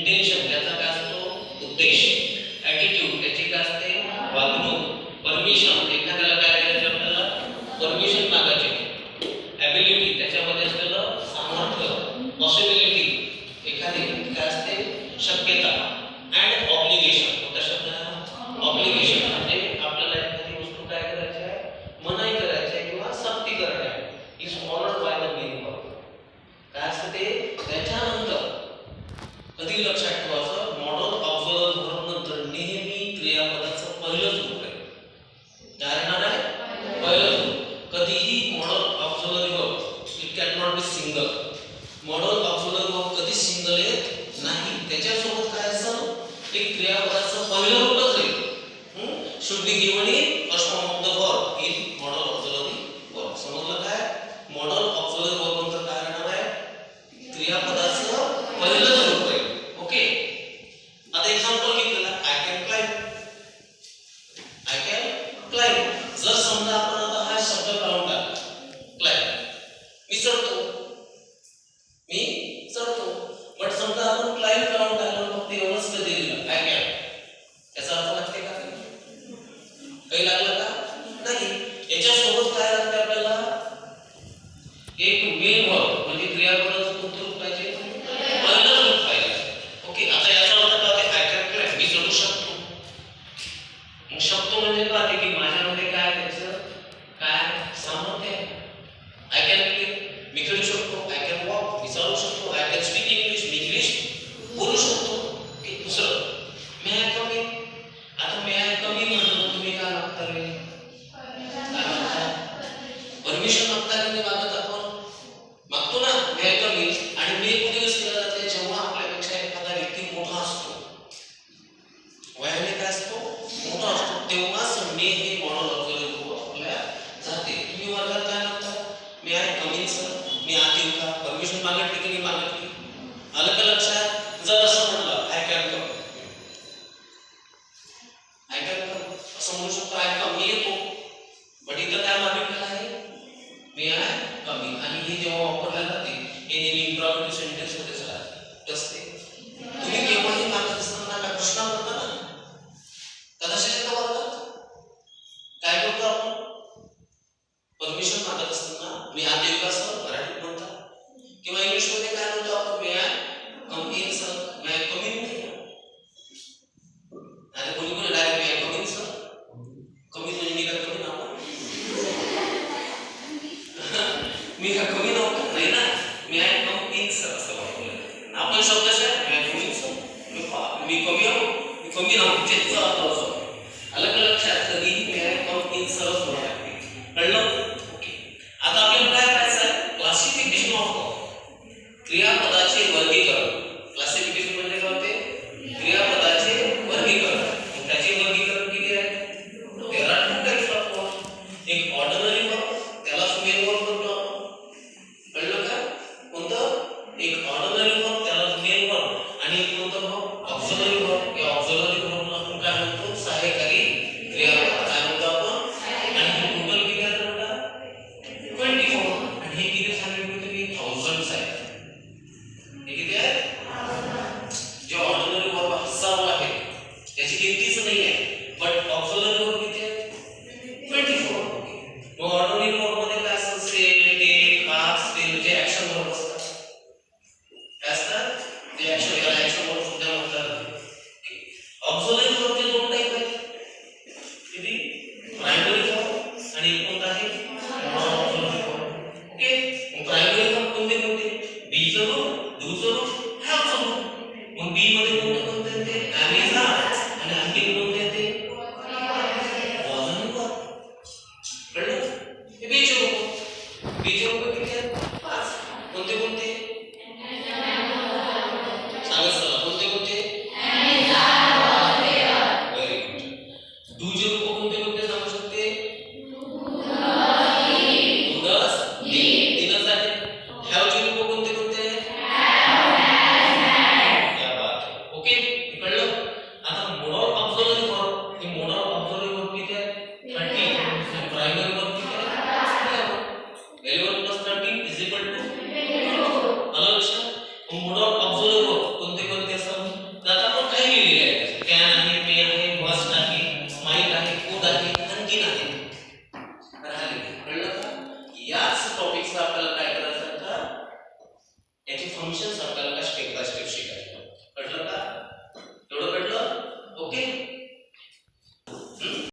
Intention त्याचा काय असतो उद्देश, ॲटिट्यूड त्याची काय असते वागणूक, परमिशन एखाद्याला काय करायचं आपल्याला परमिशन मागायची, ॲबिलिटी त्याच्यामध्ये असलेलं सामर्थ्य, पॉसिबिलिटी एखादी काय असते शक्यता, अँड ऑब्लिगेशन. कोणता शब्द आहे ऑब्लिगेशन म्हणजे आपल्याला एखादी वस्तू काय करायची आहे मनाई करायची आहे किंवा सक्ती करणे is followed by the main verb. काय असतं ते त्याच्यानंतर कधी लक्षात ठेवायचं मॉडल ऑब्झर्वर व्हर्ब नंतर नेहमी क्रियापदाचं पहिलंच रूप आहे. काय राहणार आहे पहिलंच रूप. कधीही model observer verb it can not be single. Model observer verb कधी सिंगल येत नाही. त्याच्यासोबत काय असं एक क्रियापदाचं पहिलं रूपच आहे. Should be given in first form of the verb in model observer verb. समजलं काय मॉडल ऑब्झर्वर वर्ब नंतर काय राहणार आहे क्रियापदाचं पहिलंच रूप आहे. ओके आता एक्झाम्पल घेतलेला I can climb. I can climb. जर समजा आपण आता हा शब्द काढून टाकला क्लाइंब, मी चढतो, मी चढतो. बट समजा आपण क्लाइंब काढून टाकलं फक्त एवढंच कधी दिलं आय कॅन, याचा अर्थ लागते का काही लागलं का नाही. याच्यासोबत काय लागतं आपल्याला एक मेन वर्ब म्हणजे क्रियापदाचं कोणतं रूप पाहिजे पहिलं रूप पाहिजे. ओके आता याचा अर्थ काय होते आय कॅन क्लाइंब मी चढू शकतो. मग शकतो म्हणजे काय की माझ्यामध्ये काय त्याचं काय सामर्थ्य आहे. आय कॅन क्लाइंब मी खेळू शकतो. आय कॅन वॉक मी चालू शकतो. I can speak English me English बोलू शकतो. ओके दुसरं मे आय कम इन. आता मे आय कम इन म्हणतो तुम्ही काय मागता रे परमिशन मागता की नाही मागत आपण मागतो ना मे आय कम इन. आणि मे कुठे यूज केला जाते जेव्हा आपल्यापेक्षा एखादा व्यक्ती मोठा असतो वयाने काय असतो मोठा असतो तेव्हाच मे हे मॉडल ऑब्झर्वर आपल्या जाते. तुम्ही वर्गात काय म्हणता मे आय कम इन सर मी आत येऊ का परमिशन मागितली की नाही मागितली आलं का लक्षात. जर असं म्हणलं I can come, I can come असं म्हणू शकतो आय कम मी येतो. बट इथं काय मागितलेलं आहे मे आय कम इन. आणि हे जेव्हा वापरलं जाते हे नेहमी इंट्रोगेटिव्ह सेंटेन्स मध्येच असते. तुम्ही केव्हाही मागत असताना का प्रश्न म्हणता ना कदाचित वर्गात काय करतो आपण परमिशन मागत असताना मी आत येऊ का सर मराठीत म्हणतात किंवा इंग्लिशमध्ये काय म्हणतो आपण may I come in sir. May I come in नाही आणि कोणी कोणी direct may I come in sir. कमी म्हणजे मी काय कमी नाव मी काय कमी नाव नाही ना मे आय कम इन सर असं वाटलं आपण शब्द मे आय कम इन सर मी कमी आहो मी कमी नाव चेकचा अर्थ अलग अलग लक्षात कधीही मे आय कम इन सरच होणार आहे. कळलं. ओके आता आपल्याला काय करायचं आहे क्लासिफिकेशन ऑफ क्रियापदाचे वर्गीकरण